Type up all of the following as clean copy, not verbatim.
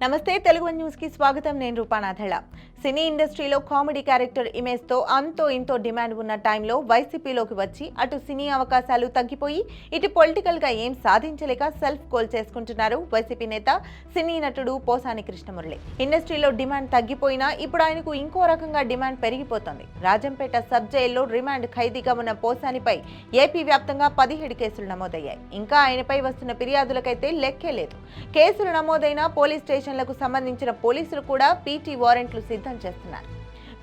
నమస్తే తెలుగు న్యూస్ కి స్వాగతం. నేను రూపానాథళ. సినీ ఇండస్ట్రీలో కామెడీ క్యారెక్టర్ ఇమేజ్ తో అంతో ఇంతో డిమాండ్ ఉన్న టైంలో వైసీపీలోకి వచ్చి అటు సినీ అవకాశాలు తగ్గిపోయి ఇటు పొలిటికల్ గా ఏం సాధించలేక సెల్ఫ్ గోల్ చేసుకుంటున్నారు వైసీపీ నేత సినీ నటుడు పోసాని కృష్ణమురళి. ఇండస్ట్రీలో డిమాండ్ తగ్గిపోయినా ఇప్పుడు ఆయనకు ఇంకో రకంగా డిమాండ్ పెరిగిపోతుంది. రాజంపేట సబ్ జైల్లో రిమాండ్ ఖైదీగా ఉన్న పోసానిపై ఏపీ వ్యాప్తంగా 17 కేసులు నమోదయ్యాయి. ఇంకా ఆయనపై వస్తున్న ఫిర్యాదులకైతే లెక్కే లేదు. కేసులు నమోదైన పోలీస్ స్టేషన్లకు సంబంధించిన పోలీసులు కూడా పీటీ వారెంట్లు సిద్ధం చేస్తున్నారు.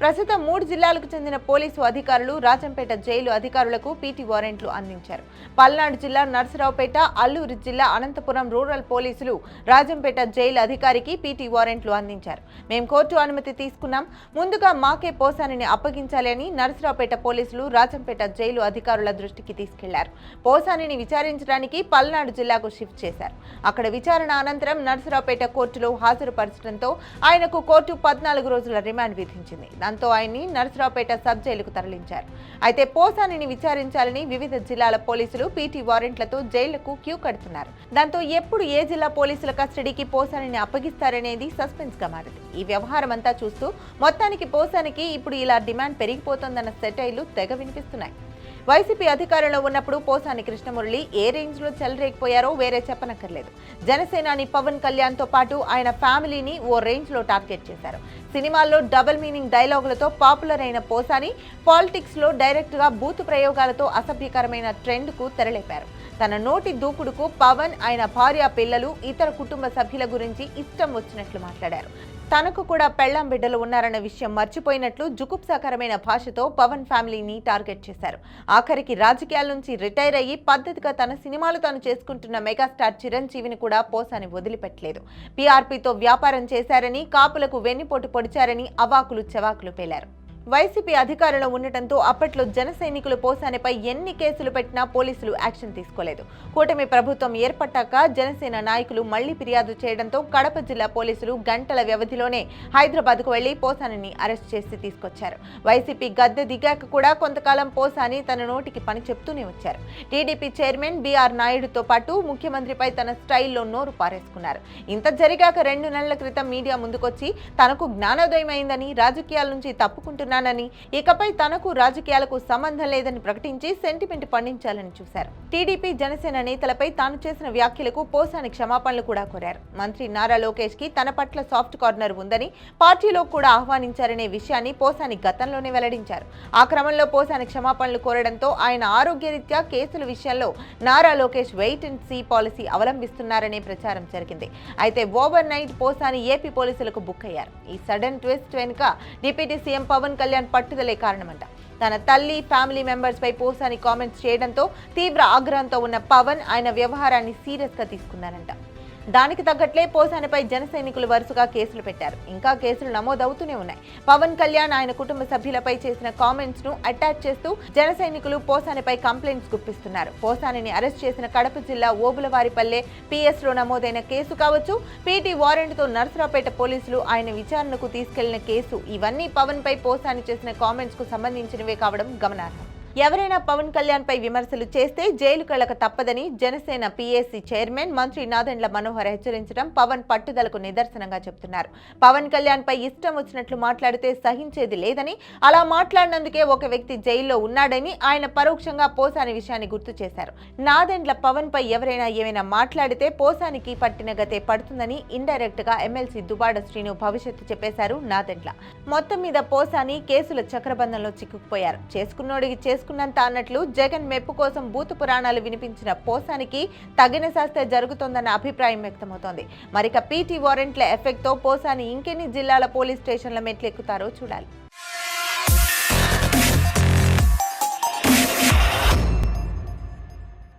ప్రస్తుతం 3 జిల్లాలకు చెందిన పోలీసు అధికారులు రాజంపేట జైలు అధికారులకు పీటీ వారెంట్లు అందించారు. పల్నాడు జిల్లా నర్సరావుపేట, అల్లూరు జిల్లా అనంతపురం రూరల్ పోలీసులు రాజంపేట జైలు అధికారికి పీటీ వారెంట్లు అందించారు. మేము కోర్టు అనుమతి తీసుకున్నాం, ముందుగా మాకే పోసానిని అప్పగించాలి అని నర్సరావుపేట పోలీసులు రాజంపేట జైలు అధికారుల దృష్టికి తీసుకెళ్లారు. పోసానిని విచారించడానికి పల్నాడు జిల్లాకు షిఫ్ట్ చేశారు. అక్కడ విచారణ అనంతరం నర్సరావుపేట కోర్టులో హాజరుపరచడంతో ఆయనకు కోర్టు 14 రోజుల రిమాండ్ విధించింది. దాంతో ఆయన్ని నర్సరావుపేట సబ్ జైలుకు తరలించారు. అయితే పోసానిని విచారించాలని వివిధ జిల్లాల పోలీసులు పీటీ వారెంట్లతో జైళ్లకు క్యూ కడుతున్నారు. దాంతో ఎప్పుడు ఏ జిల్లా పోలీసుల కస్టడీకి పోసానిని అప్పగిస్తారనేది సస్పెన్స్ గా మారింది. ఈ వ్యవహారం అంతా చూస్తూ మొత్తానికి పోసానికి ఇప్పుడు ఇలా డిమాండ్ పెరిగిపోతోందన్న సెటైర్లు తెగ వినిపిస్తున్నాయి. వైసీపీ అధికారంలో ఉన్నప్పుడు పోసాని కృష్ణమురళి ఏ రేంజ్ లో చెలరేగిపోయారో వేరే చెప్పనక్కర్లేదు. జనసేనాని పవన్ కళ్యాణ్ తో పాటు ఆయన ఫ్యామిలీని ఓ రేంజ్ లో టార్గెట్ చేశారు. సినిమాల్లో డబుల్ మీనింగ్ డైలాగులతో పాపులర్ అయిన పోసాని పాలిటిక్స్ లో డైరెక్ట్ గా బూతు ప్రయోగాలతో అసభ్యకరమైన ట్రెండ్ కు తెరలేపారు. తన నోటి దూకుడుకు పవన్, ఆయన భార్య, పిల్లలు, ఇతర కుటుంబ సభ్యుల గురించి ఇష్టం వచ్చినట్లు మాట్లాడారు. తనకు కూడా పెళ్లాం బిడ్డలు ఉన్నారన్న విషయం మర్చిపోయినట్లు జుగుప్సాకరమైన భాషతో పవన్ ఫ్యామిలీని టార్గెట్ చేశారు. ఆఖరికి రాజకీయాల నుంచి రిటైర్ అయ్యి పద్ధతిగా తన సినిమాలు తాను చేసుకుంటున్న మెగాస్టార్ చిరంజీవిని కూడా పోసాని వదిలిపెట్టలేదు. పీఆర్పీతో వ్యాపారం చేశారని, కాపులకు వెన్నుపోటు పొడిచారని అవాకులు చెవాకులు పేలారు. వైసీపీ అధికారంలో ఉండటంతో అప్పట్లో జన సైనికులు పోసానిపై ఎన్ని కేసులు పెట్టినా పోలీసులు యాక్షన్ తీసుకోలేదు. కూటమి ప్రభుత్వం ఏర్పడ్డాక జనసేన నాయకులు మళ్లీ ఫిర్యాదు చేయడంతో కడప జిల్లా పోలీసులు గంటల వ్యవధిలోనే హైదరాబాద్కు వెళ్లి పోసానిని అరెస్ట్ చేసి తీసుకొచ్చారు. వైసీపీ గద్దె దిగాక కూడా కొంతకాలం పోసాని తన నోటికి పని చెప్తూనే వచ్చారు. టీడీపీ చైర్మన్ బీఆర్ నాయుడుతో పాటు ముఖ్యమంత్రిపై తన స్టైల్లో నోరు పారేసుకున్నారు. ఇంత జరిగాక 2 నెలల క్రితం మీడియా ముందుకొచ్చి తనకు జ్ఞానోదయం అయిందని, రాజకీయాల నుంచి తప్పుకుంటున్నారని, ఇకపై తనకు రాజకీయాలకు సంబంధం లేదని ప్రకటించి సెంటిమెంట్ పండించాలని చూశారు. టీడీపీ జనసేన నేతలపై తాను చేసిన వ్యాఖ్యలకు పోసాని క్షమాపణలు కూడా కోరారు. మంత్రి నారా లోకేష్ కి తన పట్ల సాఫ్ట్ కార్నర్ ఉందని, పార్టీలో కూడా ఆహ్వానించారనే విషయాన్ని పోసాని గతంలోనే వెల్లడించారు. ఆ క్రమంలో పోసాని క్షమాపణలు కోరడంతో ఆయన ఆరోగ్యరీత్యా కేసుల విషయంలో Nara Lokesh wait and see policy అవలంబిస్తున్నారనే ప్రచారం జరిగింది. అయితే ఓవర్ నైట్ పోసాని ఏపీ పోలీసులకు బుక్ అయ్యారు. ఈ సడన్ ట్విస్ట్ వెనుక డిప్యూటీ సీఎం పవన్ కళ్యాణ్ పట్టుదలే కారణమంట. తన తల్లి, ఫ్యామిలీ మెంబర్స్ పై పోసాని కామెంట్స్ చేయడంతో తీవ్ర ఆగ్రహంతో ఉన్న పవన్ ఆయన వ్యవహారాన్ని సీరియస్ గా తీసుకున్నారంట. దానికి తగ్గట్లే పోసానిపై జన సైనికులు వరుసగా కేసులు పెట్టారు. ఇంకా కేసులు నమోదవుతూనే ఉన్నాయి. పవన్ కళ్యాణ్, ఆయన కుటుంబ సభ్యులపై చేసిన కామెంట్స్ ను అటాచ్ చేస్తూ జన సైనికులు పోసానిపై కంప్లైంట్స్ గుప్పిస్తున్నారు. పోసానిని అరెస్ట్ చేసిన కడప జిల్లా ఓబులవారిపల్లె పిఎస్ లో నమోదైన కేసు కావచ్చు, పీటీ వారెంట్ తో నర్సరావుపేట పోలీసులు ఆయన విచారణకు తీసుకెళ్లిన కేసు, ఇవన్నీ పవన్ పై పోసాని చేసిన కామెంట్స్ కు సంబంధించినవే కావడం గమనార్హం. ఎవరైనా పవన్ కళ్యాణ్ పై విమర్శలు చేస్తే జైలుకెళ్లక తప్పదని జనసేన పీఏసీ చైర్మన్ మంత్రి నాదెండ్ల మనోహర్ హెచ్చరించడం పవన్ పట్టుదలకు నిదర్శనంగా చెబుతున్నారు. పవన్ కళ్యాణ్ పై ఇష్టం వచ్చినట్లు మాట్లాడితే సహించేది లేదని, అలా మాట్లాడినందుకే ఒక వ్యక్తి జైల్లో ఉన్నాడని ఆయన పరోక్షంగా పోసాని విషయాన్ని గుర్తు చేశారు. నాదెండ్ల పవన్ పై ఎవరైనా ఏమైనా మాట్లాడితే పోసానికి పట్టిన గతే పడుతుందని ఇండైరెక్ట్ గా ఎమ్మెల్సీ దుబాడ శ్రీను భవిష్యత్తు చెప్పేశారు నాదెండ్ల. మొత్తం మీద పోసాని కేసుల చక్రబంధంలో చిక్కుకుపోయారు. చేసుకున్నోడికి చేసుకున్నంత అన్నట్లు జగన్ మెప్పు కోసం భూత పురాణాలు వినిపించిన పోసానికి తగిన శాస్త్ర జరుగుతోందన్న అభిప్రాయం వ్యక్తమవుతోంది. మరిక పీటీ వారెంట్ల ఎఫెక్ట్ తో పోసాని ఇంకెన్ని జిల్లాల పోలీస్ స్టేషన్ల మెట్లెక్కుతారో చూడాలి.